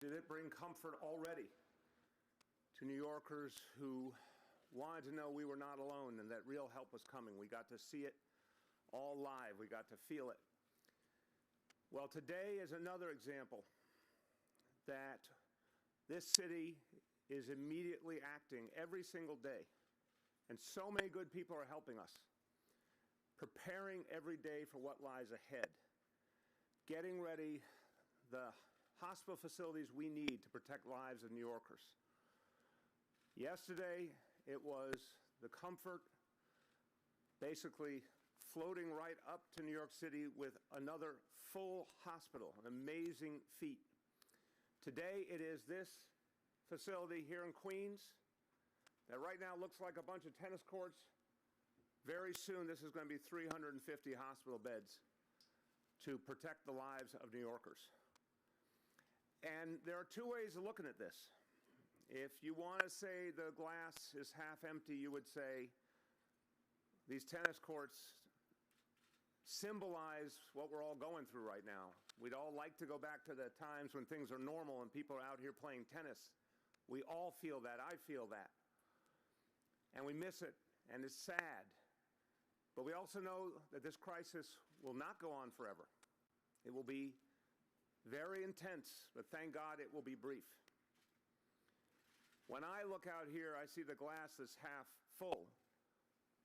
Did it bring comfort already to New Yorkers who wanted to know we were not alone and that real help was coming? We got to see it all live. We got to feel it. Well, today is another example that this city is immediately acting every single day. And so many good people are helping us, preparing every day for what lies ahead, getting ready the hospital facilities we need to protect lives of New Yorkers. Yesterday, it was the comfort, basically floating right up to New York City with another full hospital, an amazing feat. Today, it is this facility here in Queens that right now looks like a bunch of tennis courts. Very soon, this is going to be 350 hospital beds to protect the lives of New Yorkers. And there are two ways of looking at this. If you want to say the glass is half empty, you would say these tennis courts symbolize what we're all going through right now. We'd all like to go back to the times when things are normal and people are out here playing tennis. We all feel that. I feel that. And we miss it, and it's sad. But we also know that this crisis will not go on forever. It will be very intense, but thank God it will be brief. When I look out here, I see the glass that's half full,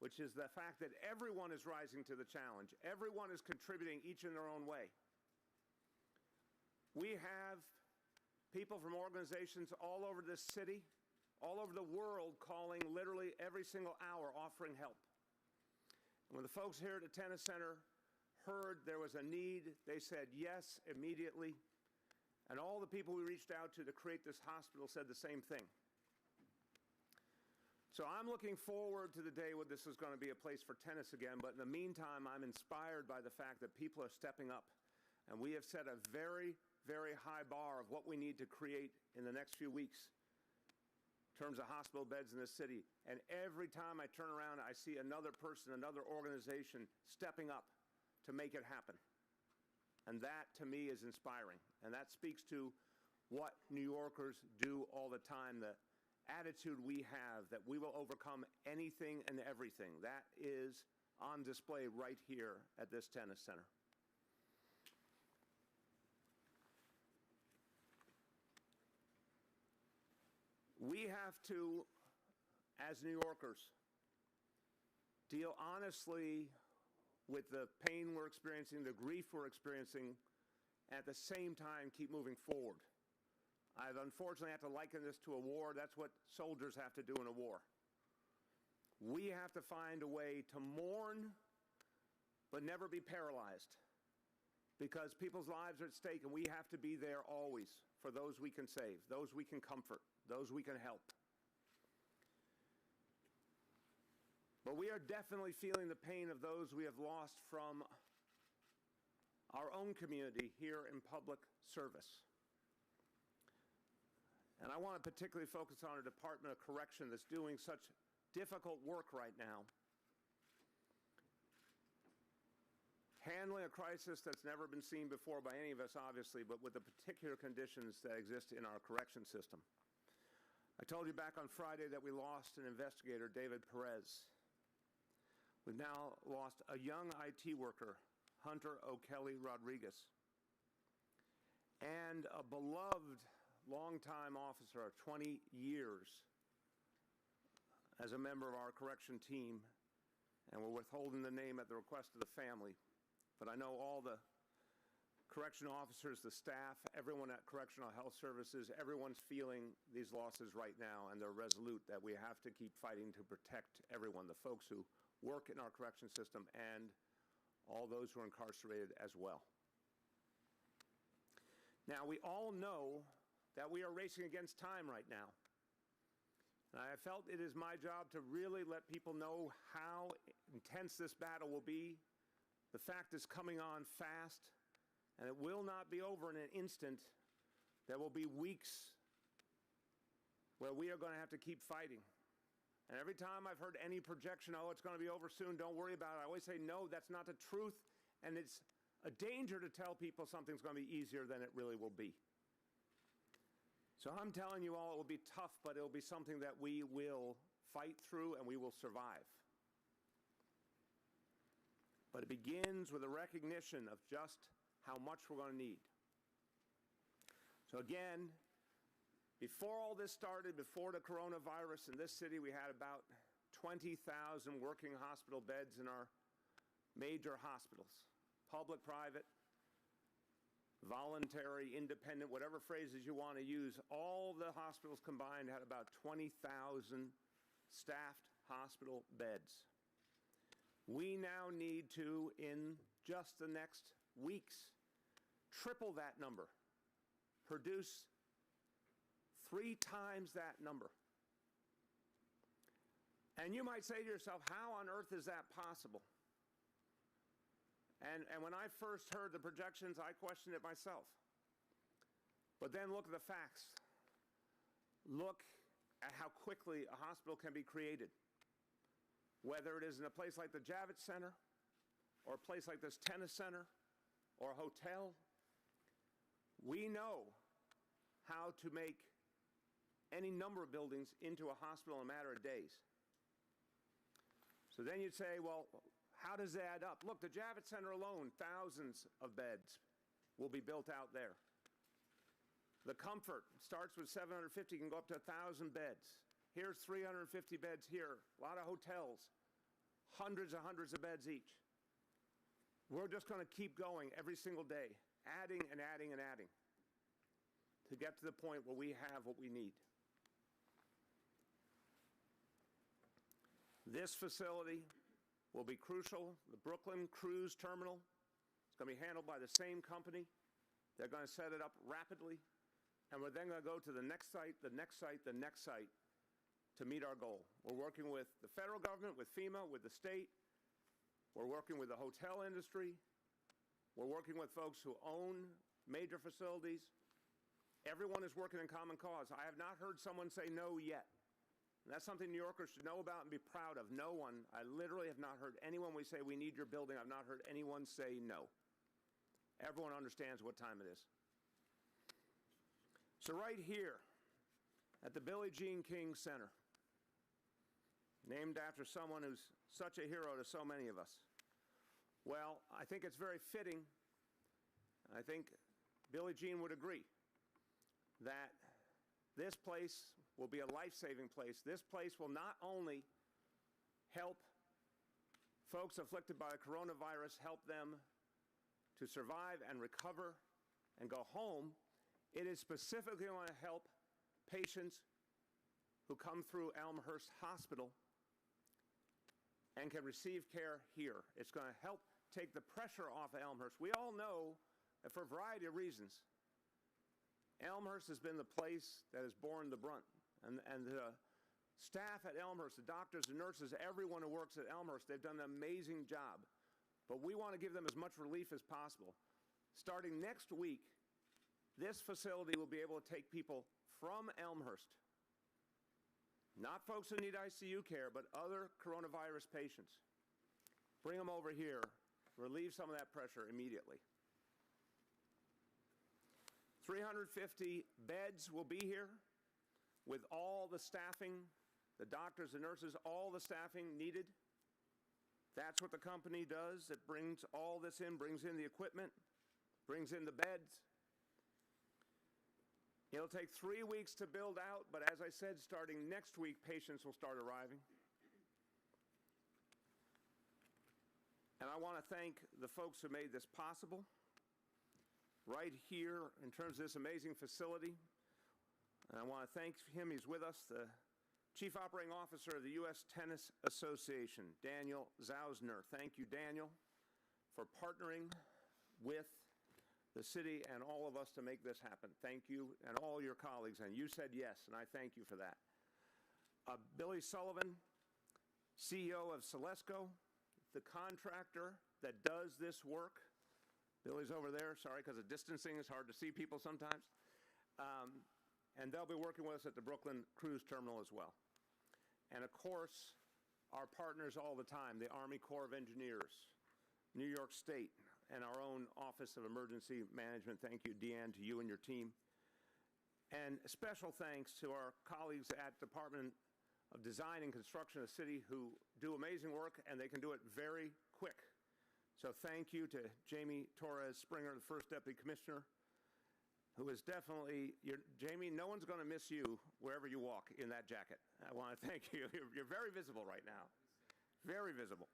which is the fact that everyone is rising to the challenge. Everyone is contributing, each in their own way. We have people from organizations all over this city, all over the world, calling literally every single hour, offering help. And when the folks here at the Tennis Center heard there was a need, they said yes immediately. And all the people we reached out to create this hospital said the same thing. So I'm looking forward to the day when this is going to be a place for tennis again. But in the meantime, I'm inspired by the fact that people are stepping up. And we have set a very, very high bar of what we need to create in the next few weeks in terms of hospital beds in this city. And every time I turn around, I see another person, another organization stepping up to make it happen. And that, to me, is inspiring. And that speaks to what New Yorkers do all the time, the attitude we have that we will overcome anything and everything. That is on display right here at this tennis center. We have to, as New Yorkers, deal honestly with the pain we're experiencing, the grief we're experiencing, and at the same time keep moving forward. I've unfortunately had to liken this to a war. That's what soldiers have to do in a war. We have to find a way to mourn but never be paralyzed, because people's lives are at stake, and we have to be there always for those we can save, those we can comfort, those we can help. But we are definitely feeling the pain of those we have lost from our own community here in public service. And I want to particularly focus on a Department of Correction that's doing such difficult work right now, handling a crisis that's never been seen before by any of us, obviously, but with the particular conditions that exist in our correction system. I told you back on Friday that we lost an investigator, David Perez. We've now lost a young IT worker, Hunter O'Kelly Rodriguez, and a beloved longtime officer of 20 years as a member of our correction team, and we're withholding the name at the request of the family. But I know all the correctional officers, the staff, everyone at Correctional Health Services, everyone's feeling these losses right now, and they're resolute that we have to keep fighting to protect everyone, the folks who work in our correction system and all those who are incarcerated as well. Now, we all know that we are racing against time right now. And I felt it is my job to really let people know how intense this battle will be. The fact is coming on fast, and it will not be over in an instant. There will be weeks where we are going to have to keep fighting. And every time I've heard any projection, oh, it's going to be over soon, don't worry about it, I always say, no, that's not the truth. And it's a danger to tell people something's going to be easier than it really will be. So I'm telling you all, it will be tough, but it will be something that we will fight through and we will survive. But it begins with a recognition of just how much we're going to need. So again, before all this started, before the coronavirus in this city, we had about 20,000 working hospital beds in our major hospitals, public, private, voluntary, independent, whatever phrases you want to use. All the hospitals combined had about 20,000 staffed hospital beds. We now need to, in just the next weeks, triple that number, produce 3 times that number. And you might say to yourself, how on earth is that possible? And when I first heard the projections, I questioned it myself. But then look at the facts. Look at how quickly a hospital can be created. Whether it is in a place like the Javits Center, or a place like this tennis center, or a hotel, we know how to make any number of buildings into a hospital in a matter of days. So then you'd say, well, how does it add up? Look, the Javits Center alone, thousands of beds will be built out there. The Comfort starts with 750, can go up to 1,000 beds. Here's 350 beds here. A lot of hotels, hundreds of beds each. We're just going to keep going every single day, adding and adding and adding to get to the point where we have what we need. This facility will be crucial. The Brooklyn Cruise Terminal is going to be handled by the same company. They're going to set it up rapidly, and we're then going to go to the next site, the next site, the next site to meet our goal. We're working with the federal government, with FEMA, with the state. We're working with the hotel industry. We're working with folks who own major facilities. Everyone is working in common cause. I have not heard someone say no yet. And that's something New Yorkers should know about and be proud of. No one, I literally have not heard anyone, we say we need your building, I've not heard anyone say no. Everyone understands what time it is. So right here at the Billie Jean King Center, named after someone who's such a hero to so many of us, well, I think it's very fitting, I think Billie Jean would agree, that this place will be a life-saving place. This place will not only help folks afflicted by the coronavirus, help them to survive and recover and go home, it is specifically going to help patients who come through Elmhurst Hospital and can receive care here. It's going to help take the pressure off of Elmhurst. We all know that for a variety of reasons, Elmhurst has been the place that has borne the brunt. And the staff at Elmhurst, the doctors, the nurses, everyone who works at Elmhurst, they've done an amazing job. But we want to give them as much relief as possible. Starting next week, this facility will be able to take people from Elmhurst, not folks who need ICU care, but other coronavirus patients. Bring them over here, relieve some of that pressure immediately. 350 beds will be here with all the staffing, the doctors, the nurses, all the staffing needed. That's what the company does. It brings all this in, brings in the equipment, brings in the beds. It'll take 3 weeks to build out, but as I said, starting next week, patients will start arriving. And I want to thank the folks who made this possible. Right here, in terms of this amazing facility, and I want to thank him. He's with us, the Chief Operating Officer of the U.S. Tennis Association, Daniel Zausner. Thank you, Daniel, for partnering with the city and all of us to make this happen. Thank you, and all your colleagues, and you said yes, and I thank you for that. Billy Sullivan, CEO of Celesco, the contractor that does this work. Billy's over there, sorry, because of distancing, it's hard to see people sometimes. And they'll be working with us at the Brooklyn Cruise Terminal as well. And of course, our partners all the time, the Army Corps of Engineers, New York State, and our own Office of Emergency Management. Thank you, Deanne, to you and your team. And special thanks to our colleagues at Department of Design and Construction of the city who do amazing work, and they can do it very quick. So thank you to Jamie Torres Springer, the first Deputy Commissioner, who is definitely, Jamie, no one's going to miss you wherever you walk in that jacket. I want to thank you. You're very visible right now. Very visible.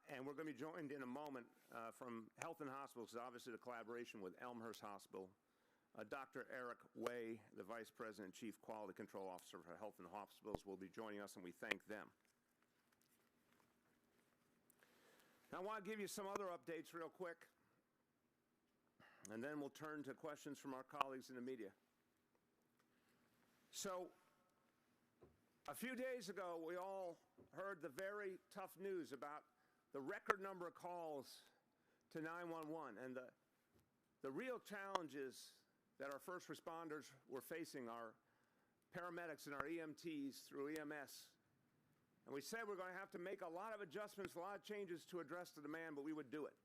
And we're going to be joined in a moment from Health and Hospitals, obviously the collaboration with Elmhurst Hospital. Dr. Eric Way, the Vice President and Chief Quality Control Officer for Health and Hospitals, will be joining us, and we thank them. Now, I want to give you some other updates real quick, and then we'll turn to questions from our colleagues in the media. So, a few days ago, we all heard the very tough news about the record number of calls to 911 and the real challenges that our first responders were facing, our paramedics and our EMTs through EMS. And we said we're going to have to make a lot of adjustments, a lot of changes to address the demand, but we would do it.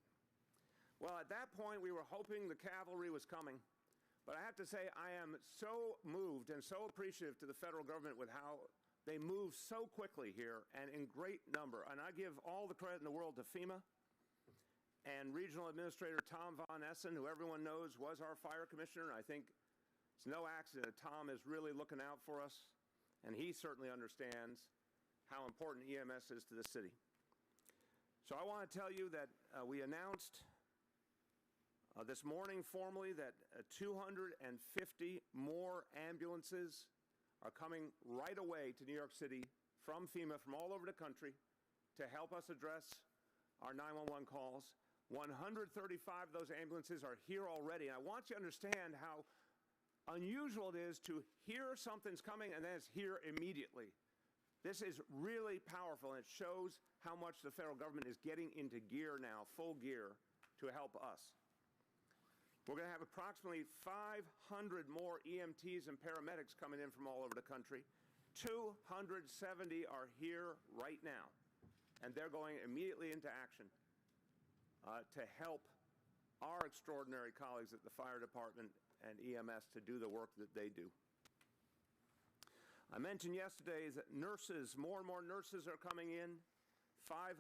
Well, at that point, we were hoping the cavalry was coming. But I have to say, I am so moved and so appreciative to the federal government with how they move so quickly here and in great number. And I give all the credit in the world to FEMA and Regional Administrator Tom Von Essen, who everyone knows was our fire commissioner. I think it's no accident that Tom is really looking out for us, and he certainly understands how important EMS is to the city. So I want to tell you that we announced this morning formally that 250 more ambulances are coming right away to New York City from FEMA from all over the country to help us address our 911 calls. 135 of those ambulances are here already. And I want you to understand how unusual it is to hear something's coming and then it's here immediately. This is really powerful, and it shows how much the federal government is getting into gear now, full gear, to help us. We're going to have approximately 500 more EMTs and paramedics coming in from all over the country. 270 are here right now, and they're going immediately into action to help our extraordinary colleagues at the fire department and EMS to do the work that they do. I mentioned yesterday that nurses, more and more nurses are coming in. 500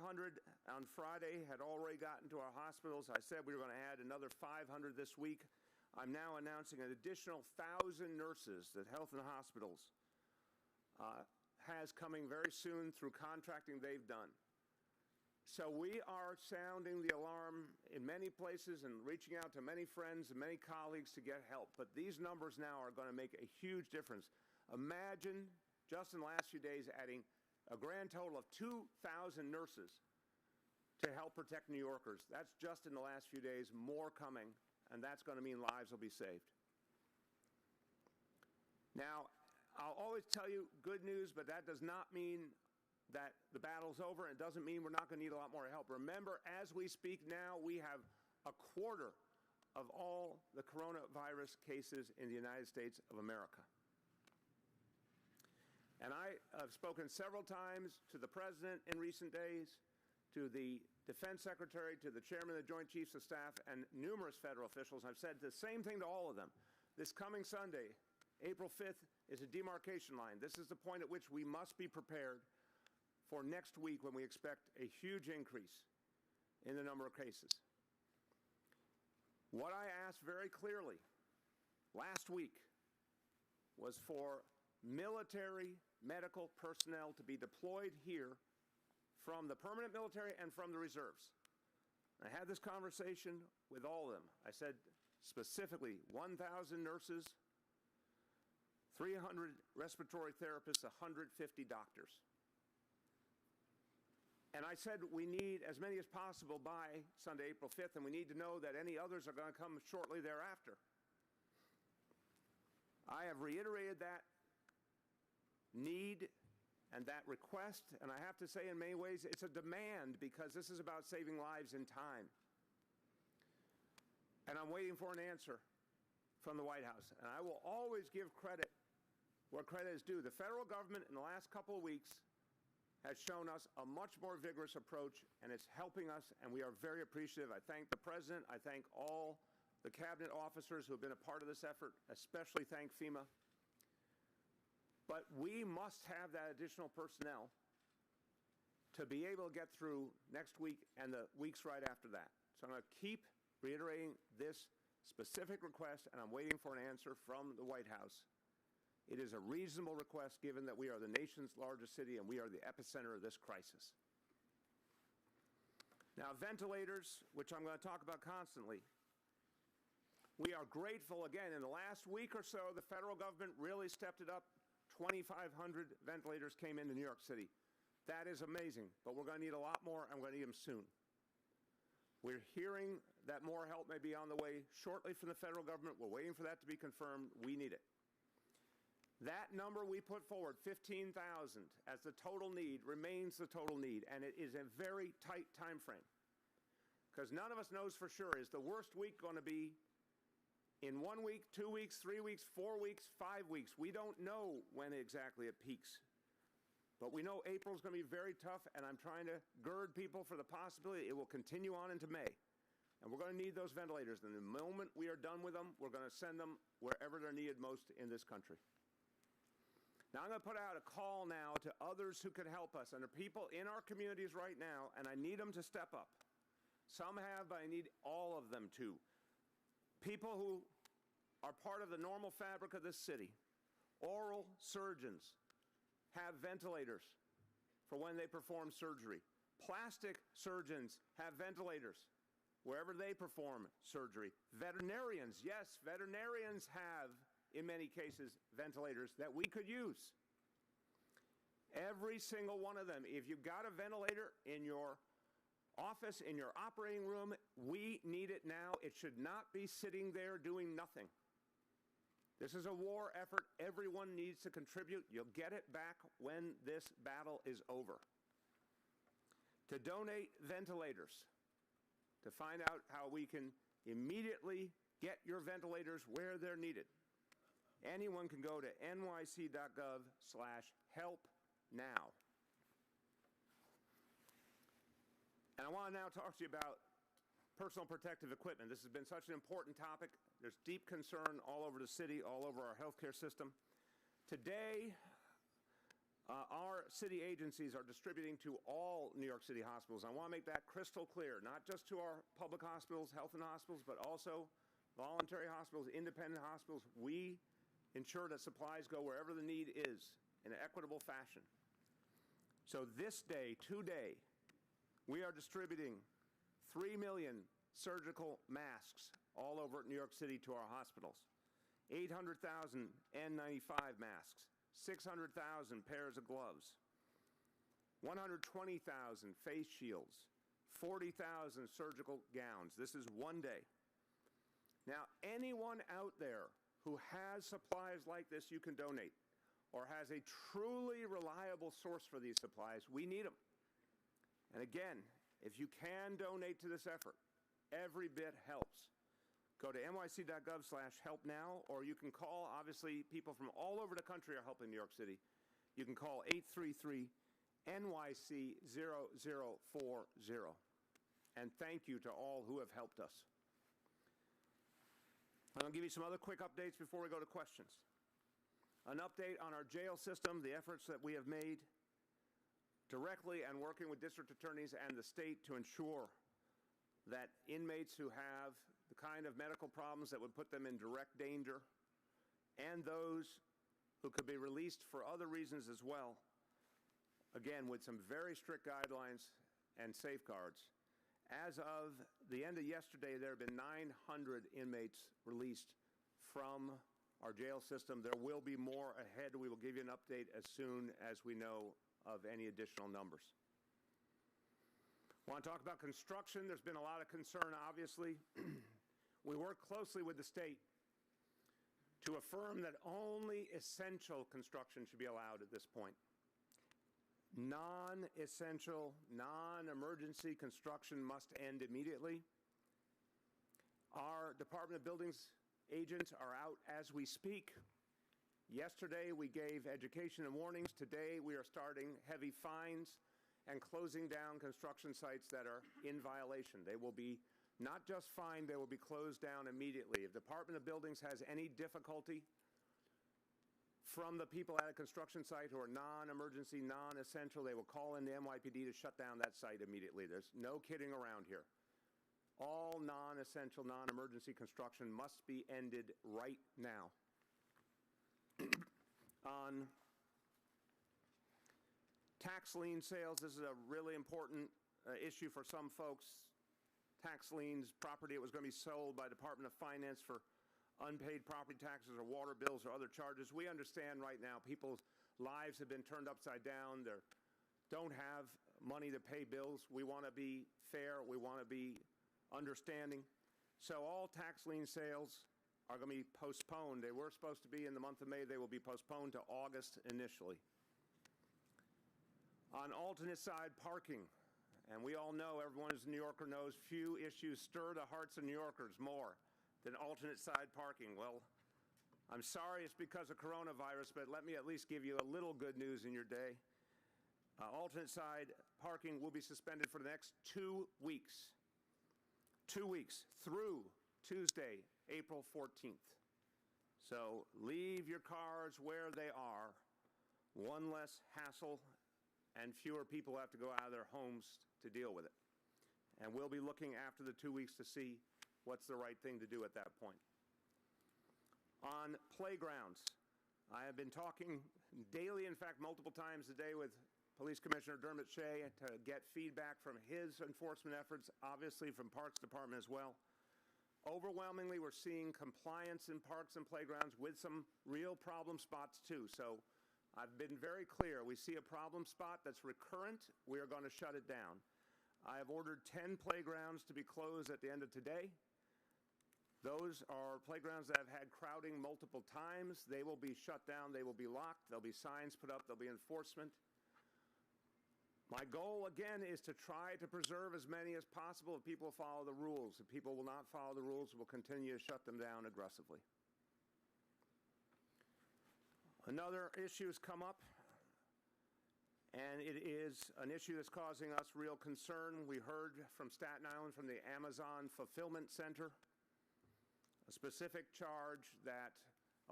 on Friday had already gotten to our hospitals. I said we were going to add another 500 this week. I'm now announcing an additional 1,000 nurses that Health and Hospitals has coming very soon through contracting they've done. So we are sounding the alarm in many places and reaching out to many friends and many colleagues to get help. But these numbers now are going to make a huge difference. Imagine, just in the last few days, adding a grand total of 2,000 nurses to help protect New Yorkers. That's just in the last few days, more coming, and that's going to mean lives will be saved. Now, I'll always tell you good news, but that does not mean that the battle's over, and it doesn't mean we're not going to need a lot more help. Remember, as we speak now, we have a quarter of all the coronavirus cases in the United States of America. And I have spoken several times to the President in recent days, to the Defense Secretary, to the Chairman of the Joint Chiefs of Staff, and numerous federal officials. I've said the same thing to all of them. This coming Sunday, April 5th, is a demarcation line. This is the point at which we must be prepared for next week when we expect a huge increase in the number of cases. What I asked very clearly last week was for military medical personnel to be deployed here from the permanent military and from the reserves. I had this conversation with all of them. I said specifically 1,000 nurses, 300 respiratory therapists, 150 doctors. And I said we need as many as possible by Sunday, April 5th, and we need to know that any others are going to come shortly thereafter. I have reiterated that need and that request, and I have to say in many ways it's a demand because this is about saving lives in time. And I'm waiting for an answer from the White House. And I will always give credit where credit is due. The federal government in the last couple of weeks has shown us a much more vigorous approach, and it's helping us, and we are very appreciative. I thank the President. I thank all the cabinet officers who have been a part of this effort, especially thank FEMA. But we must have that additional personnel to be able to get through next week and the weeks right after that. So I'm going to keep reiterating this specific request, and I'm waiting for an answer from the White House. It is a reasonable request given that we are the nation's largest city and we are the epicenter of this crisis. Now, ventilators, which I'm going to talk about constantly. We are grateful, again, in the last week or so, the federal government really stepped it up. 2,500 ventilators came into New York City. That is amazing, but we're going to need a lot more, and we're going to need them soon. We're hearing that more help may be on the way shortly from the federal government. We're waiting for that to be confirmed. We need it. That number we put forward, 15,000, as the total need, remains the total need, and it is a very tight time frame. Because none of us knows for sure, is the worst week going to be in 1 week, 2 weeks, 3 weeks, 4 weeks, 5 weeks? We don't know when exactly it peaks. But we know April's going to be very tough, and I'm trying to gird people for the possibility it will continue on into May. And we're going to need those ventilators. And the moment we are done with them, we're going to send them wherever they're needed most in this country. Now, I'm going to put out a call now to others who could help us. And there are people in our communities right now, and I need them to step up. Some have, but I need all of them to. People who are part of the normal fabric of this city. Oral surgeons have ventilators for when they perform surgery. Plastic surgeons have ventilators wherever they perform surgery. Veterinarians, yes, veterinarians have, in many cases, ventilators that we could use. Every single one of them. If you've got a ventilator in your office, in your operating room, we need it now. It should not be sitting there doing nothing. This is a war effort. Everyone needs to contribute. You'll get it back when this battle is over. To donate ventilators, to find out how we can immediately get your ventilators where they're needed. Anyone can go to nyc.gov/help-now. And I want to now talk to you about personal protective equipment. This has been such an important topic. There's deep concern all over the city, all over our healthcare system. Today, our city agencies are distributing to all New York City hospitals. I want to make that crystal clear, not just to our public hospitals, health and hospitals, but also voluntary hospitals, independent hospitals. We ensure that supplies go wherever the need is in an equitable fashion. So this day, today, we are distributing 3 million surgical masks all over New York City to our hospitals, 800,000 N95 masks, 600,000 pairs of gloves, 120,000 face shields, 40,000 surgical gowns. This is one day. Now, anyone out there who has supplies like this you can donate, or has a truly reliable source for these supplies, we need them. And again, if you can donate to this effort, every bit helps. Go to nyc.gov/help-now, or you can call, obviously, people from all over the country are helping New York City. You can call 833-NYC-0040. And thank you to all who have helped us. I'm going to give you some other quick updates before we go to questions. An update on our jail system, the efforts that we have made directly and working with district attorneys and the state to ensure that inmates who have the kind of medical problems that would put them in direct danger, and those who could be released for other reasons as well, again, with some very strict guidelines and safeguards. As of the end of yesterday, there have been 900 inmates released from our jail system. There will be more ahead. We will give you an update as soon as we know of any additional numbers. I want to talk about construction. There's been a lot of concern, obviously. We work closely with the state to affirm that only essential construction should be allowed at this point. Non-essential, non-emergency construction must end immediately. Our Department of Buildings agents are out as we speak. Yesterday, we gave education and warnings. Today, we are starting heavy fines and closing down construction sites that are in violation. They will be Not just fined, they will be closed down immediately. If Department of Buildings has any difficulty from the people at a construction site who are non-emergency, non-essential, they will call in the NYPD to shut down that site immediately. There's no kidding around here. All non-essential, non-emergency construction must be ended right now. On tax lien sales, this is a really important issue for some folks. Tax liens, property that was going to be sold by Department of Finance for unpaid property taxes or water bills or other charges. We understand right now people's lives have been turned upside down. They don't have money to pay bills. We want to be fair. We want to be understanding. So all tax lien sales are going to be postponed. They were supposed to be in the month of May. They will be postponed to August initially. On alternate side parking, and we all know, everyone who's a New Yorker knows, few issues stir the hearts of New Yorkers more than alternate side parking. Well, I'm sorry it's because of coronavirus, but let me at least give you a little good news in your day. Alternate side parking will be suspended for the next 2 weeks. 2 weeks through Tuesday, April 14th. So leave your cars where they are. One less hassle and fewer people have to go out of their homes to deal with it. And we'll be looking after the 2 weeks to see what's the right thing to do at that point. On playgrounds, I have been talking daily, in fact, multiple times a day with Police Commissioner Dermot Shea to get feedback from his enforcement efforts, obviously from Parks Department as well. Overwhelmingly, we're seeing compliance in parks and playgrounds with some real problem spots too. So I've been very clear. We see a problem spot that's recurrent, we are going to shut it down. I have ordered 10 playgrounds to be closed at the end of today. Those are playgrounds that have had crowding multiple times. They will be shut down. They will be locked. There'll be signs put up. There'll be enforcement. My goal, again, is to try to preserve as many as possible if people follow the rules. If people will not follow the rules, we'll continue to shut them down aggressively. Another issue has come up, and it is an issue that's causing us real concern. We heard from Staten Island, from the Amazon Fulfillment Center, a specific charge that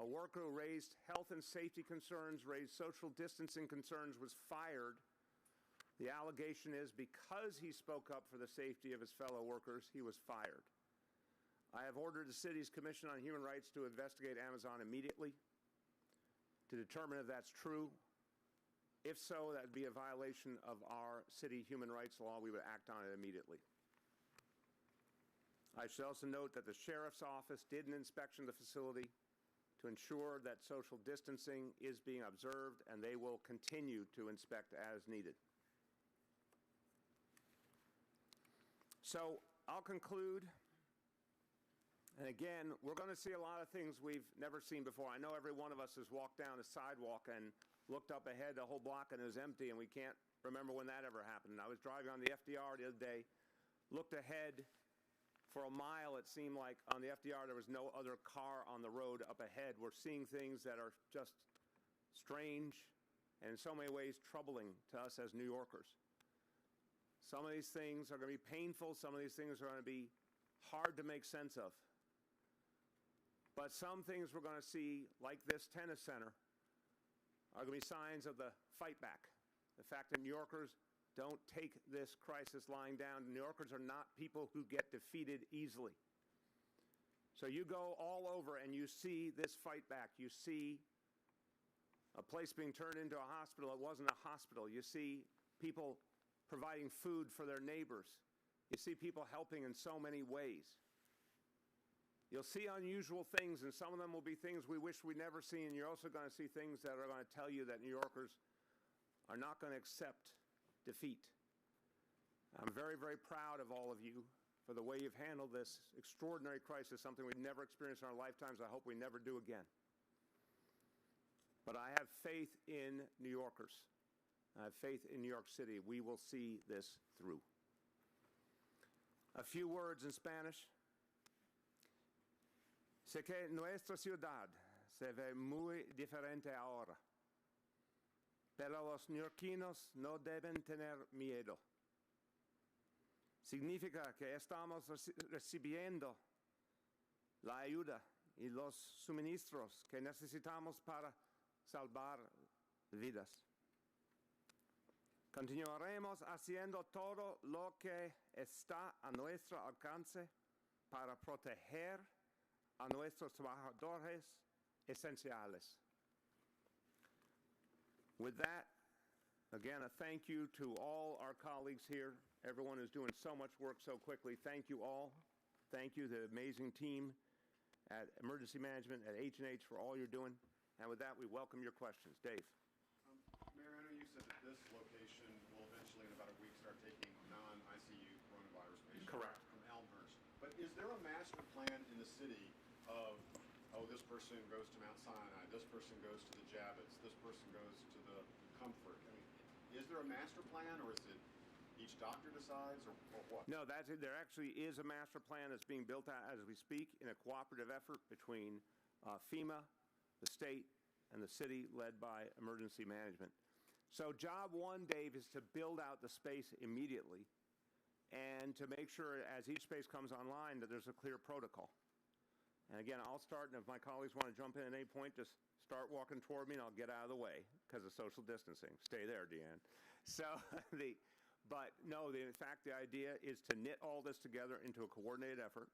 a worker who raised health and safety concerns, raised social distancing concerns, was fired. The allegation is because he spoke up for the safety of his fellow workers, he was fired. I have ordered the city's Commission on Human Rights to investigate Amazon immediately to determine if that's true. If so, that would be a violation of our city human rights law. We would act on it immediately. I should also note that the Sheriff's Office did an inspection of the facility to ensure that social distancing is being observed, and they will continue to inspect as needed. So I'll conclude. And again, we're going to see a lot of things we've never seen before. I know every one of us has walked down a sidewalk and looked up ahead, the whole block, and it was empty, and we can't remember when that ever happened. I was driving on the FDR the other day, looked ahead. For a mile, it seemed like on the FDR there was no other car on the road up ahead. We're seeing things that are just strange and in so many ways troubling to us as New Yorkers. Some of these things are going to be painful. Some of these things are going to be hard to make sense of. But some things we're going to see, like this tennis center, are going to be signs of the fight back. The fact that New Yorkers don't take this crisis lying down. New Yorkers are not people who get defeated easily. So you go all over and you see this fight back. You see a place being turned into a hospital. It wasn't a hospital. You see people providing food for their neighbors. You see people helping in so many ways. You'll see unusual things, and some of them will be things we wish we'd never seen. You're also going to see things that are going to tell you that New Yorkers are not going to accept defeat. I'm very, very proud of all of you for the way you've handled this extraordinary crisis, something we've never experienced in our lifetimes. I hope we never do again. But I have faith in New Yorkers. I have faith in New York City. We will see this through. A few words in Spanish. Sé que nuestra ciudad se ve muy diferente ahora. Pero los neoyorquinos no deben tener miedo. Significa que estamos recibiendo la ayuda y los suministros que necesitamos para salvar vidas. Continuaremos haciendo todo lo que está a nuestro alcance para proteger a nuestros trabajadores esenciales. With that, again, a thank you to all our colleagues here, everyone who's doing so much work so quickly. Thank you all. Thank you, the amazing team at Emergency Management at H&H for all you're doing. And with that, we welcome your questions. Dave. Mayor, I know you said that this location will eventually, in about a week, start taking non-ICU coronavirus patients. Correct. From Elmhurst. But is there a master plan in the city of, oh, this person goes to Mount Sinai, this person goes to the Javits, this person goes to the Comfort? I mean, is there a master plan, or is it each doctor decides, or what? No, that's it. There actually is a master plan that's being built out as we speak in a cooperative effort between FEMA, the state, and the city, led by Emergency Management. So job one, Dave, is to build out the space immediately and to make sure as each space comes online that there's a clear protocol. And again, I'll start, and if my colleagues want to jump in at any point, just start walking toward me and I'll get out of the way because of social distancing. Stay there, Deanne. So but no, in fact, the idea is to knit all this together into a coordinated effort.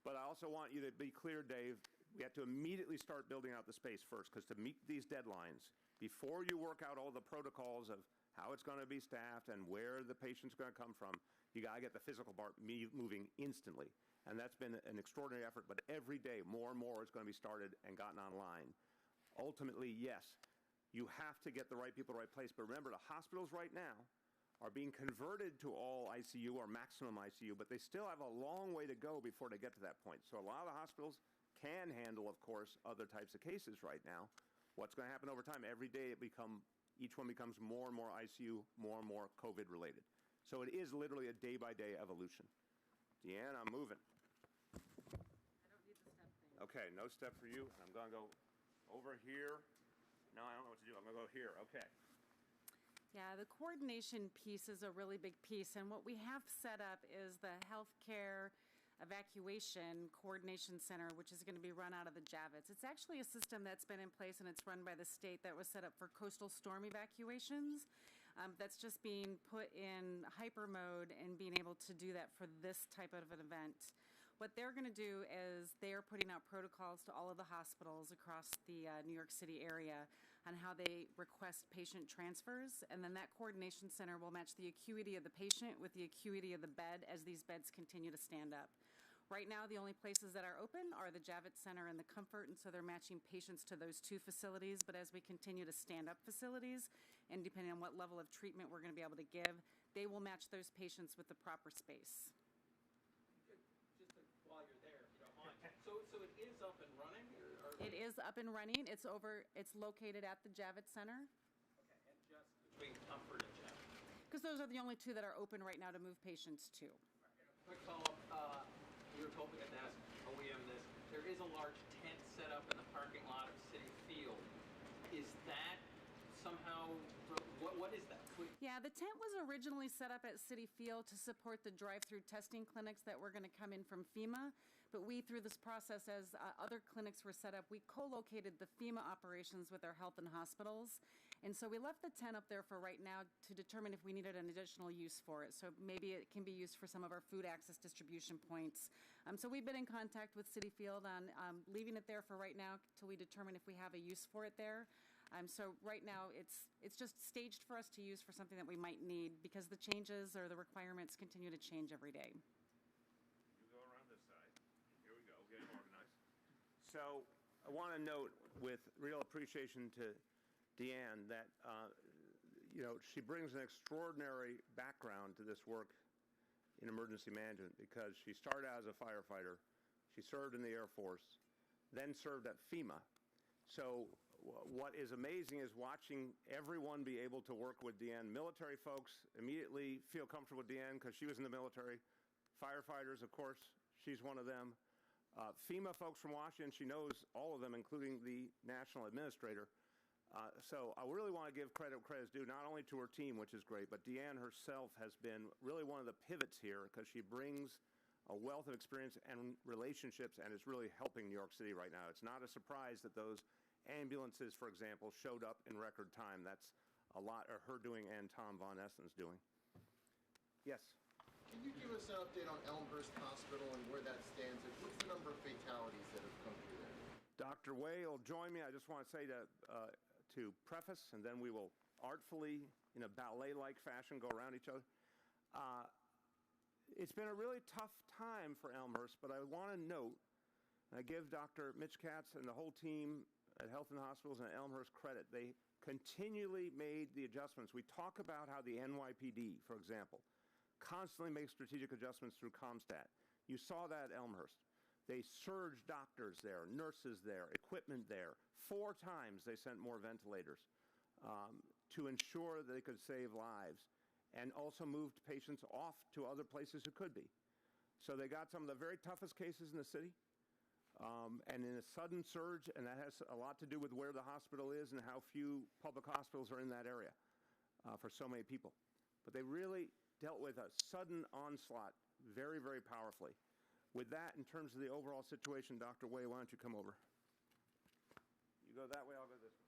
But I also want you to be clear, Dave, we have to immediately start building out the space first, because to meet these deadlines, before you work out all the protocols of how it's going to be staffed and where the patient's going to come from, you got to get the physical part moving instantly. And that's been an extraordinary effort, but every day more and more is going to be started and gotten online. Ultimately, yes, you have to get the right people in the right place. But remember, the hospitals right now are being converted to all ICU or maximum ICU, but they still have a long way to go before they get to that point. So a lot of the hospitals can handle, of course, other types of cases right now. What's going to happen over time? Every day each one becomes more and more ICU, more and more COVID related. So it is literally a day-by-day evolution. Deanne, I'm moving. I don't need the step thing. Okay, no step for you. I'm going to go over here. No, I don't know what to do. I'm going to go here. Okay. Yeah, the coordination piece is a really big piece, and what we have set up is the Healthcare Evacuation Coordination Center, which is going to be run out of the Javits. It's actually a system that's been in place, and it's run by the state, that was set up for coastal storm evacuations. That's just being put in hyper mode and being able to do that for this type of an event. What they're going to do is they are putting out protocols to all of the hospitals across the New York City area on how they request patient transfers, and then that coordination center will match the acuity of the patient with the acuity of the bed as these beds continue to stand up. Right now, the only places that are open are the Javits Center and the Comfort, and so they're matching patients to those two facilities. But as we continue to stand up facilities, and depending on what level of treatment we're going to be able to give, they will match those patients with the proper space. While you're there, if you don't mind. So it is up and running? It is up and running. It's located at the Javits Center. Okay, and just between Comfort and Javits. Because those are the only two that are open right now to move patients to. Quick follow-up. We were told we had to ask OEM this. There is a large tent set up in the parking lot of Citi Field. Is that somehow, what is that? Yeah, the tent was originally set up at Citi Field to support the drive-through testing clinics that were going to come in from FEMA. But we, through this process, as other clinics were set up, we co-located the FEMA operations with our health and hospitals. And so we left the tent up there for right now to determine if we needed an additional use for it. So maybe it can be used for some of our food access distribution points. So we've been in contact with Citi Field on leaving it there for right now till we determine if we have a use for it there. So right now it's just staged for us to use for something that we might need, because the changes or the requirements continue to change every day. You go around this side. Here we go, getting organized. So I want to note with real appreciation to Deanne that she brings an extraordinary background to this work in emergency management, because she started out as a firefighter, she served in the Air Force, then served at FEMA. So what is amazing is watching everyone be able to work with Deanne. Military folks immediately feel comfortable with Deanne because she was in the military. Firefighters, of course, she's one of them. FEMA folks from Washington, she knows all of them, including the national administrator. So I really want to give credit where credit's due, not only to her team, which is great, but Deanne herself has been really one of the pivots here because she brings a wealth of experience and relationships and is really helping New York City right now. It's not a surprise that those ambulances, for example, showed up in record time. That's a lot of her doing and Tom Von Essen's doing. Yes? Can you give us an update on Elmhurst Hospital and where that stands? And what's the number of fatalities that have come through there? Dr. Way will join me. I just want to say to preface, and then we will artfully, in a ballet-like fashion, go around each other. It's been a really tough time for Elmhurst, but I want to note, and I give Dr. Mitch Katz and the whole team at Health and Hospitals and Elmhurst credit. They continually made the adjustments. We talk about how the NYPD, for example, constantly makes strategic adjustments through CompStat. You saw that at Elmhurst. They surged doctors there, nurses there, equipment there. 4 times they sent more ventilators to ensure that they could save lives, and also moved patients off to other places who could be. So they got some of the very toughest cases in the city, and in a sudden surge, and that has a lot to do with where the hospital is and how few public hospitals are in that area for so many people. But they really dealt with a sudden onslaught very, very powerfully. With that, in terms of the overall situation, Dr. Way, why don't you come over? You go that way, I'll go this way.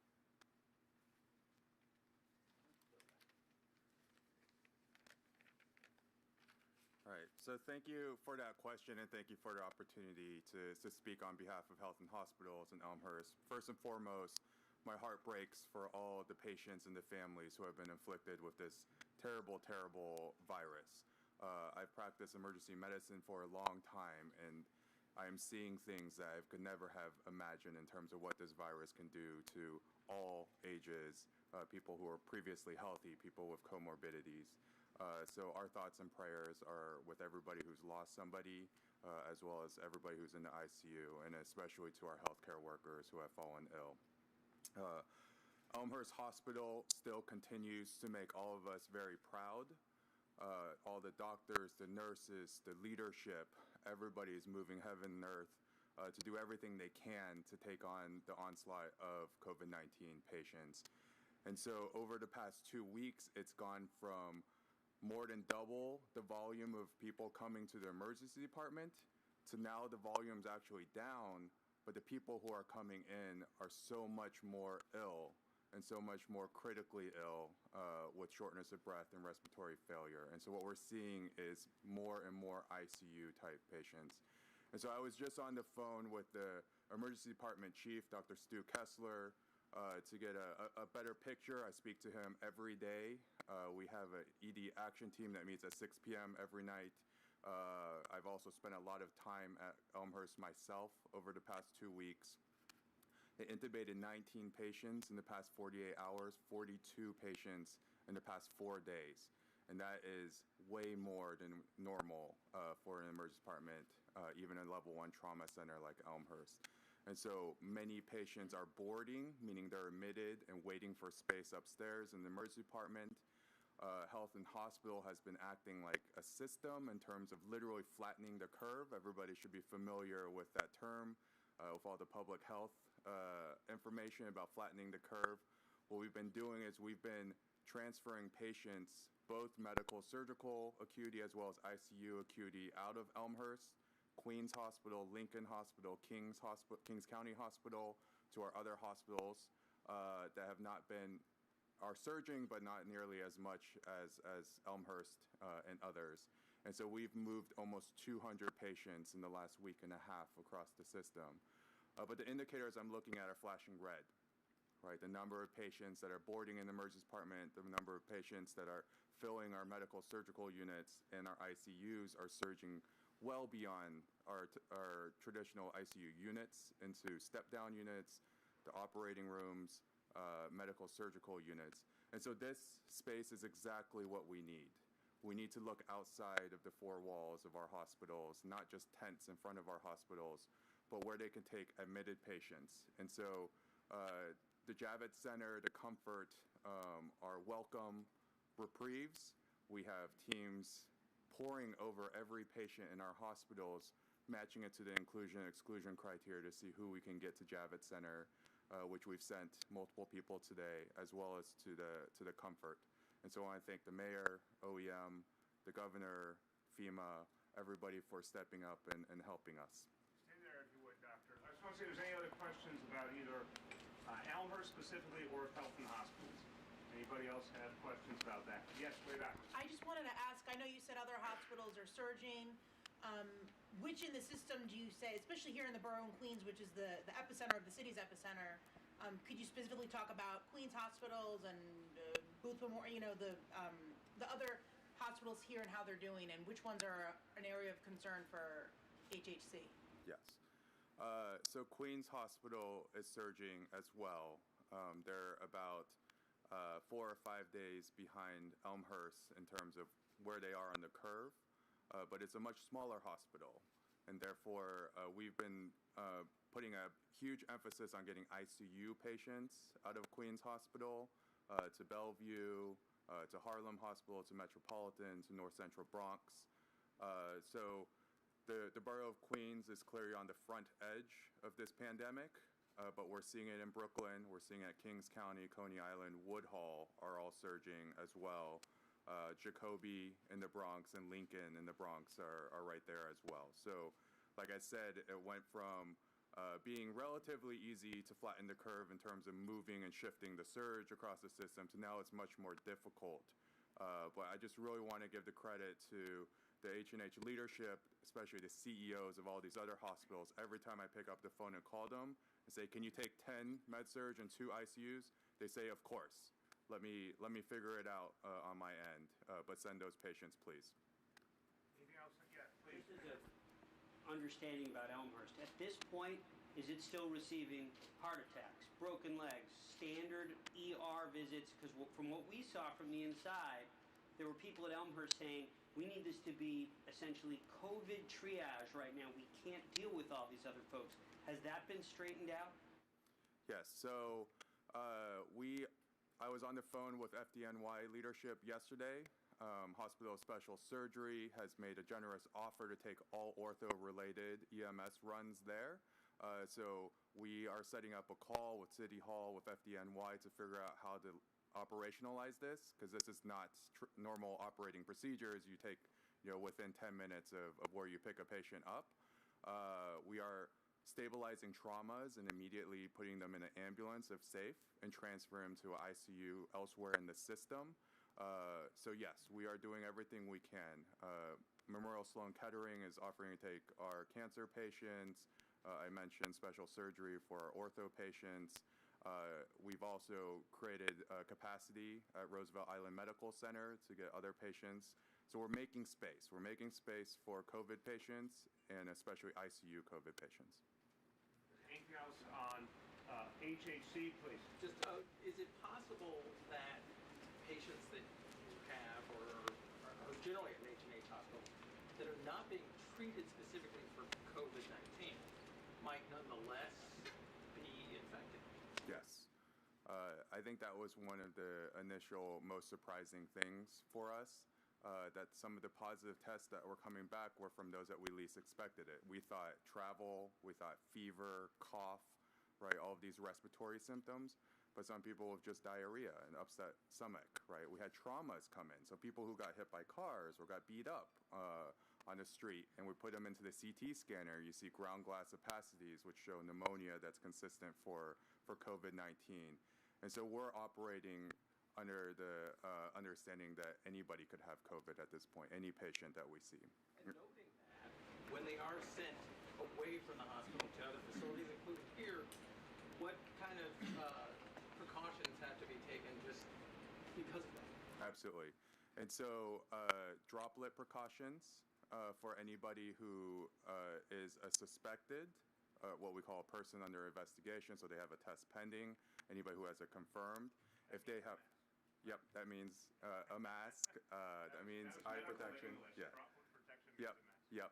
All right, so thank you for that question, and thank you for the opportunity to speak on behalf of Health and Hospitals in Elmhurst. First and foremost, my heart breaks for all the patients and the families who have been inflicted with this terrible, terrible virus. I've practiced emergency medicine for a long time, and I am seeing things that I could never have imagined in terms of what this virus can do to all ages, people who are previously healthy, people with comorbidities. So our thoughts and prayers are with everybody who's lost somebody, as well as everybody who's in the ICU, and especially to our healthcare workers who have fallen ill. Elmhurst Hospital still continues to make all of us very proud. All the doctors, the nurses, the leadership, everybody is moving heaven and earth to do everything they can to take on the onslaught of COVID-19 patients. And so over the past 2 weeks, it's gone from more than double the volume of people coming to the emergency department to now the volume's actually down, but the people who are coming in are so much more ill and so much more critically ill with shortness of breath and respiratory failure. And so what we're seeing is more and more ICU type patients. And so I was just on the phone with the emergency department chief, Dr. Stu Kessler, to get a better picture. I speak to him every day. We have an ED action team that meets at 6 p.m. every night. I've also spent a lot of time at Elmhurst myself over the past 2 weeks. They intubated 19 patients in the past 48 hours, 42 patients in the past 4 days. And that is way more than normal for an emergency department, even a level 1 trauma center like Elmhurst. And so many patients are boarding, meaning they're admitted and waiting for space upstairs in the emergency department. Health and Hospital has been acting like a system in terms of literally flattening the curve. Everybody should be familiar with that term, with all the public health information about flattening the curve. What we've been doing is we've been transferring patients, both medical surgical acuity as well as ICU acuity, out of Elmhurst, Queens Hospital, Lincoln Hospital, Kings County Hospital, to our other hospitals that have not been, are surging, but not nearly as much as Elmhurst and others. And so we've moved almost 200 patients in the last week and a half across the system. But the indicators I'm looking at are flashing red, right? The number of patients that are boarding in the emergency department, the number of patients that are filling our medical surgical units and our ICUs are surging well beyond our traditional ICU units into step-down units, to operating rooms, medical surgical units. And so this space is exactly what we need. We need to look outside of the 4 walls of our hospitals, not just tents in front of our hospitals, but where they can take admitted patients. And so the Javits Center, the Comfort, are welcome reprieves. We have teams poring over every patient in our hospitals, matching it to the inclusion and exclusion criteria to see who we can get to Javits Center. which we've sent multiple people today, as well as to the Comfort. And so I want to thank the mayor, OEM, the governor, FEMA, everybody for stepping up and helping us. Stay there if you would, Doctor. I just want to see if there's any other questions about either Elmhurst specifically or Health and Hospitals. Anybody else have questions about that? Yes, way back. I just wanted to ask, I know you said other hospitals are surging. Which in the system do you say, especially here in the borough in Queens, which is the epicenter of the city's epicenter, could you specifically talk about Queens hospitals and Booth Memorial, you know, the other hospitals here and how they're doing, and which ones are an area of concern for HHC? Yes. So Queens Hospital is surging as well. They're about 4 or 5 days behind Elmhurst in terms of where they are on the curve, but it's a much smaller hospital, and therefore we've been putting a huge emphasis on getting ICU patients out of Queens Hospital to Bellevue, to Harlem Hospital, to Metropolitan, to North Central Bronx. So the borough of Queens is clearly on the front edge of this pandemic, but we're seeing it in Brooklyn, we're seeing it at Kings County, Coney Island, Woodhull are all surging as well. Jacoby in the Bronx and Lincoln in the Bronx are right there as well. So, like I said, it went from being relatively easy to flatten the curve in terms of moving and shifting the surge across the system to now it's much more difficult. But I just really want to give the credit to the H&H leadership, especially the CEOs of all these other hospitals. Every time I pick up the phone and call them and say, can you take 10 med-surg and 2 ICUs? They say, of course. Let me figure it out on my end, but send those patients, please. Anything else? Yeah, please. This is an understanding about Elmhurst. At this point, is it still receiving heart attacks, broken legs, standard ER visits? Because from what we saw from the inside, there were people at Elmhurst saying, we need this to be essentially COVID triage right now. We can't deal with all these other folks. Has that been straightened out? Yes, so I was on the phone with FDNY leadership yesterday. Hospital Special Surgery has made a generous offer to take all ortho-related EMS runs there. So we are setting up a call with City Hall, with FDNY to figure out how to operationalize this, because this is not normal operating procedures. You take, within 10 minutes of where you pick a patient up. We are stabilizing traumas and immediately putting them in an ambulance if safe and transfer them to an ICU elsewhere in the system. So yes, we are doing everything we can. Memorial Sloan Kettering is offering to take our cancer patients. I mentioned special surgery for our ortho patients. We've also created capacity at Roosevelt Island Medical Center to get other patients. So we're making space. We're making space for COVID patients and especially ICU COVID patients. Anything else on HHC, please? Just, is it possible that patients that you have or generally at an H&H hospital that are not being treated specifically for COVID-19 might nonetheless be infected? Yes. I think that was one of the initial most surprising things for us, that some of the positive tests that were coming back were from those that we least expected it. We thought travel, we thought fever, cough, right, all of these respiratory symptoms, but some people with just diarrhea and upset stomach, right? We had traumas come in, so people who got hit by cars or got beat up on the street, and we put them into the CT scanner. You see ground glass opacities, which show pneumonia that's consistent for COVID-19. And so we're operating under the understanding that anybody could have COVID at this point, any patient that we see. And noting that, when they are sent away from the hospital to other facilities, including here, what kind of precautions have to be taken just because of that? Absolutely. And so droplet precautions for anybody who is a suspected, what we call a person under investigation, so they have a test pending, anybody who has a confirmed. If they have, yep, that means a mask, that means eye protection. Yeah. Yep, yep.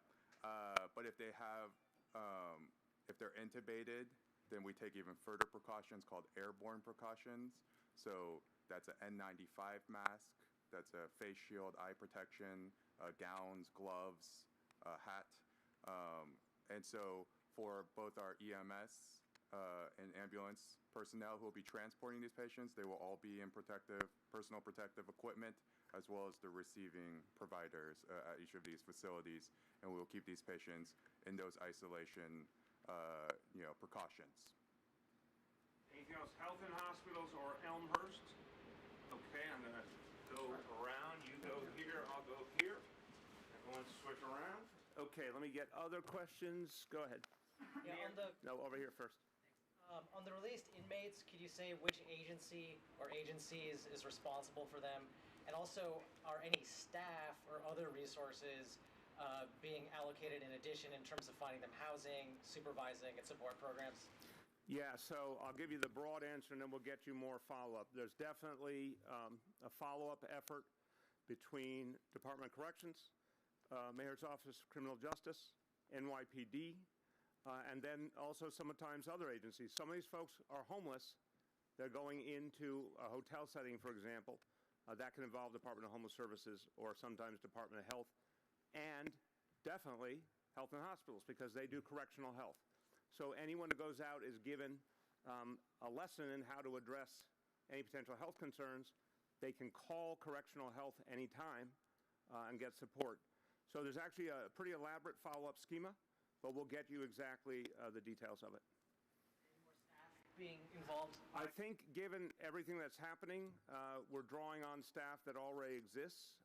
But if they have, if they're intubated, then we take even further precautions called airborne precautions. So that's an N95 mask, that's a face shield, eye protection, gowns, gloves, hat. And so for both our EMS and ambulance personnel who will be transporting these patients. They will all be in personal protective equipment, as well as the receiving providers at each of these facilities, and we will keep these patients in those isolation, precautions. Anything else? Health and Hospitals or Elmhurst? Okay, I'm going to go around. You go here, I'll go here. Everyone switch around. Okay, let me get other questions. Go ahead. Yeah, No, over here first. on the released inmates, could you say which agency or agencies is responsible for them? And also, are any staff or other resources being allocated in addition in terms of finding them housing, supervising, and support programs? Yeah, so I'll give you the broad answer and then we'll get you more follow-up. There's definitely a follow-up effort between Department of Corrections, Mayor's Office of Criminal Justice, NYPD, and then also sometimes other agencies. Some of these folks are homeless. They're going into a hotel setting, for example. That can involve Department of Homeless Services or sometimes Department of Health, and definitely Health and Hospitals because they do correctional health. So anyone who goes out is given a lesson in how to address any potential health concerns. They can call correctional health anytime and get support. So there's actually a pretty elaborate follow-up schema, but we'll get you exactly the details of it. Any more staff being involved? I think given everything that's happening, we're drawing on staff that already exists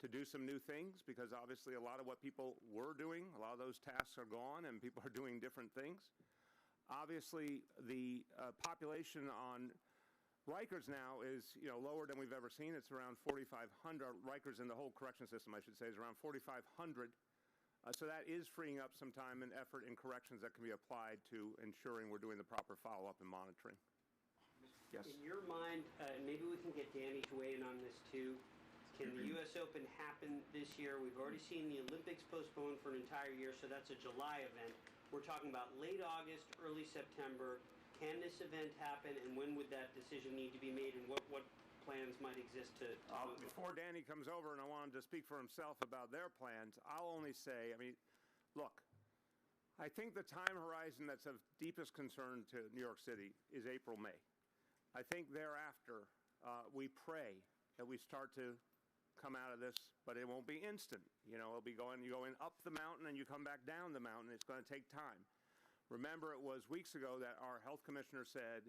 to do some new things because obviously a lot of what people were doing, a lot of those tasks are gone and people are doing different things. Obviously, the population on Rikers now is lower than we've ever seen. It's around 4,500. Rikers in the whole correction system, I should say, is around 4,500. So that is freeing up some time and effort in corrections that can be applied to ensuring we're doing the proper follow-up and monitoring. Yes. In your mind, maybe we can get Danny to weigh in on this too. Can the U.S. Open happen this year? We've already seen the Olympics postponed for an entire year, so that's a July event. We're talking about late August, early September. Can this event happen, and when would that decision need to be made, and what plans might exist to before Danny comes over, and I want him to speak for himself about their plans, I'll only say, look, I think the time horizon that's of deepest concern to New York City is April, May. I think thereafter, we pray that we start to come out of this, but it won't be instant. It'll be you go up the mountain and you come back down the mountain. It's going to take time. Remember, it was weeks ago that our health commissioner said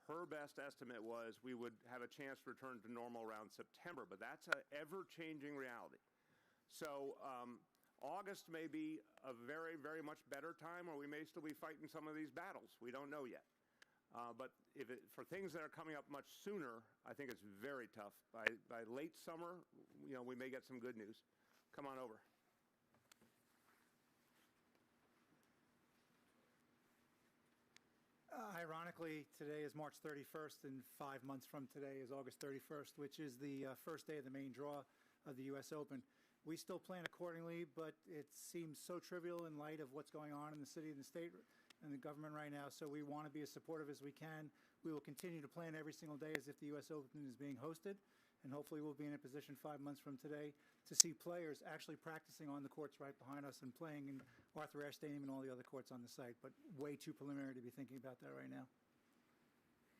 her best estimate was we would have a chance to return to normal around September, but that's an ever-changing reality. So August may be a very, very much better time, or we may still be fighting some of these battles. We don't know yet. But for things that are coming up much sooner, I think it's very tough. By late summer, we may get some good news. Come on over. Ironically, today is March 31st, and 5 months from today is August 31st, which is the first day of the main draw of the U.S. Open. We still plan accordingly, but it seems so trivial in light of what's going on in the city and the state and the government right now, so we want to be as supportive as we can. We will continue to plan every single day as if the U.S. Open is being hosted, and hopefully we'll be in a position 5 months from today to see players actually practicing on the courts right behind us and playing in Arthur Ashe Stadium and all the other courts on the site, but way too preliminary to be thinking about that right now.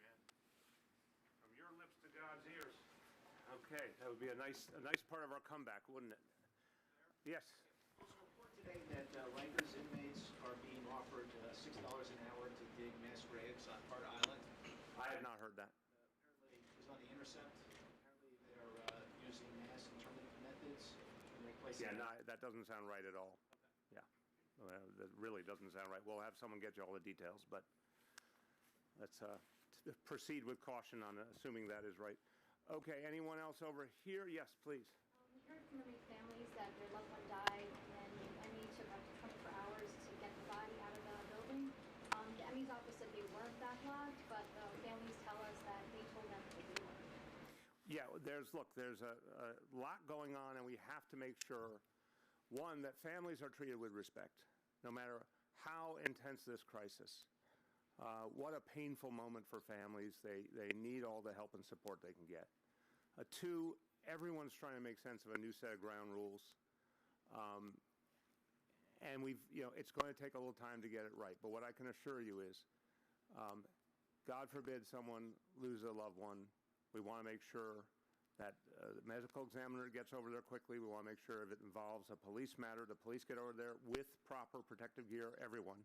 Amen. From your lips to God's ears. Okay, that would be a nice part of our comeback, wouldn't it? Yes. There's a report today that Rikers inmates are being offered $6 an hour to dig mass graves on Carter Island. I have not heard that. Apparently, it was on The Intercept. Apparently, they're using mass internment methods in replacing. Yeah, no, that doesn't sound right at all. Okay. Yeah, well, that really doesn't sound right. We'll have someone get you all the details, but let's proceed with caution on assuming that is right. Okay, anyone else over here? Yes, please. We heard from the families that their loved one died, and then the ME took up to 24 hours to get the body out of the building. The ME's office said they weren't backlogged, but the families tell us that they told them that they were. Yeah, there's a lot going on, and we have to make sure, one, that families are treated with respect, no matter how intense this crisis. What a painful moment for families. They need all the help and support they can get. Two, everyone's trying to make sense of a new set of ground rules. And it's going to take a little time to get it right. But what I can assure you is, God forbid someone loses a loved one. We want to make sure that the medical examiner gets over there quickly. We want to make sure if it involves a police matter, the police get over there with proper protective gear, everyone.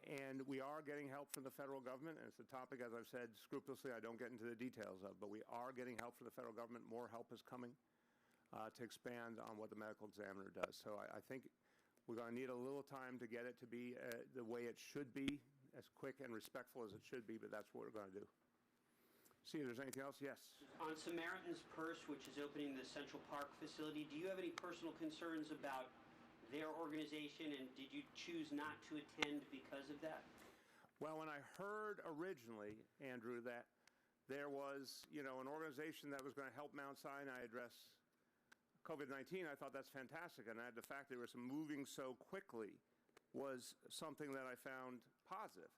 And we are getting help from the federal government, and it's a topic, as I've said, scrupulously, I don't get into the details of, but we are getting help from the federal government. More help is coming to expand on what the medical examiner does. So I think we're going to need a little time to get it to be the way it should be, as quick and respectful as it should be, but that's what we're going to do. See if there's anything else. Yes. On Samaritan's Purse, which is opening the Central Park facility, do you have any personal concerns about their organization, and did you choose not to attend because of that? Well, when I heard originally, Andrew, that there was, an organization that was going to help Mount Sinai address COVID-19, I thought that's fantastic, and the fact that it was moving so quickly was something that I found positive.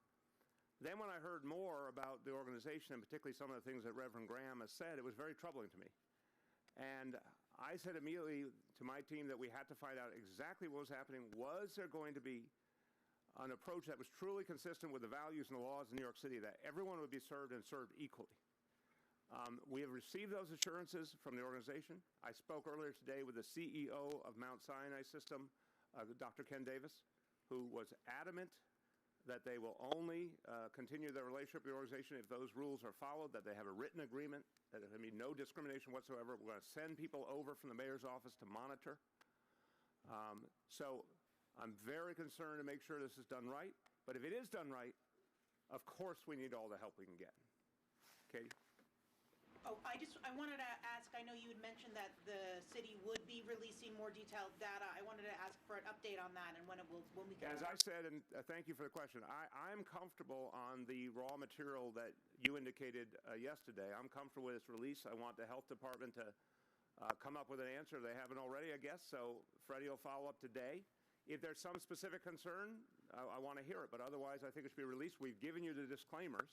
Then when I heard more about the organization, and particularly some of the things that Reverend Graham has said, it was very troubling to me. And I said immediately to my team that we had to find out exactly what was happening. Was there going to be an approach that was truly consistent with the values and the laws of New York City, that everyone would be served and served equally? We have received those assurances from the organization. I spoke earlier today with the CEO of Mount Sinai System, Dr. Ken Davis, who was adamant that they will only continue their relationship with the organization if those rules are followed, that they have a written agreement, that there can be no discrimination whatsoever. We're going to send people over from the mayor's office to monitor. So I'm very concerned to make sure this is done right. But if it is done right, of course we need all the help we can get. Katie? Oh, I wanted to ask, I know you had mentioned that the city would be releasing more detailed data. I wanted to ask for an update on that and when we can. As I said, and thank you for the question, I'm comfortable on the raw material that you indicated yesterday. I'm comfortable with its release. I want the health department to come up with an answer. They haven't already, I guess, so Freddie will follow up today. If there's some specific concern, I want to hear it, but otherwise I think it should be released. We've given you the disclaimers,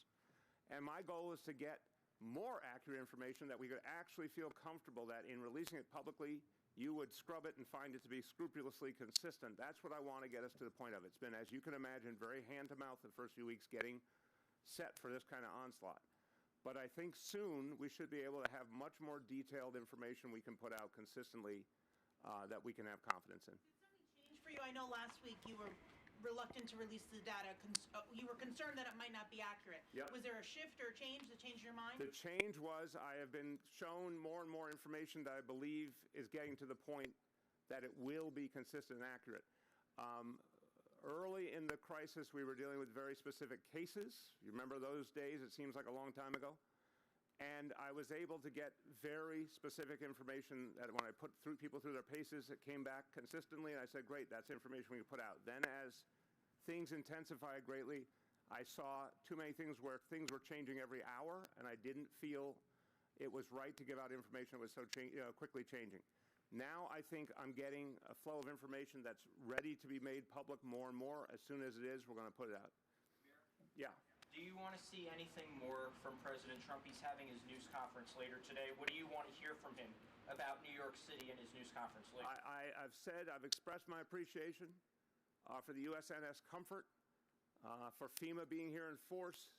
and my goal is to get more accurate information that we could actually feel comfortable that in releasing it publicly, you would scrub it and find it to be scrupulously consistent. That's what I want to get us to the point of. It's been, as you can imagine, very hand-to-mouth the first few weeks getting set for this kind of onslaught. But I think soon we should be able to have much more detailed information we can put out consistently that we can have confidence in. Did something change for you? I know last week you were reluctant to release the data. You were concerned that it might not be accurate. Yep. Was there a shift or a change that changed your mind? The change was I have been shown more and more information that I believe is getting to the point that it will be consistent and accurate. Early in the crisis, we were dealing with very specific cases. You remember those days? It seems like a long time ago. And I was able to get very specific information that when I put people through their paces, it came back consistently, and I said, great, that's information we can put out. Then as things intensified greatly, I saw too many things where things were changing every hour, and I didn't feel it was right to give out information that was so quickly changing. Now I think I'm getting a flow of information that's ready to be made public more and more. As soon as it is, we're going to put it out. Yeah. Do you want to see anything more from President Trump? He's having his news conference later today. What do you want to hear from him about New York City and his news conference later? I've expressed my appreciation for the USNS Comfort, for FEMA being here in force,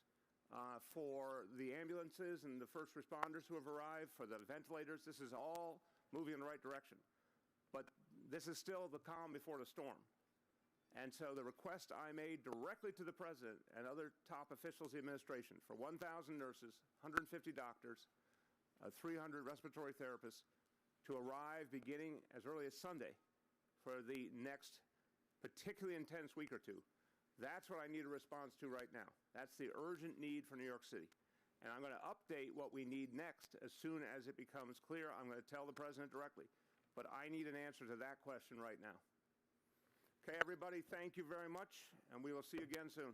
for the ambulances and the first responders who have arrived, for the ventilators. This is all moving in the right direction. But this is still the calm before the storm. And so the request I made directly to the president and other top officials of the administration for 1,000 nurses, 150 doctors, 300 respiratory therapists to arrive beginning as early as Sunday for the next particularly intense week or two. That's what I need a response to right now. That's the urgent need for New York City. And I'm going to update what we need next as soon as it becomes clear. I'm going to tell the president directly. But I need an answer to that question right now. Okay, everybody, thank you very much, and we will see you again soon.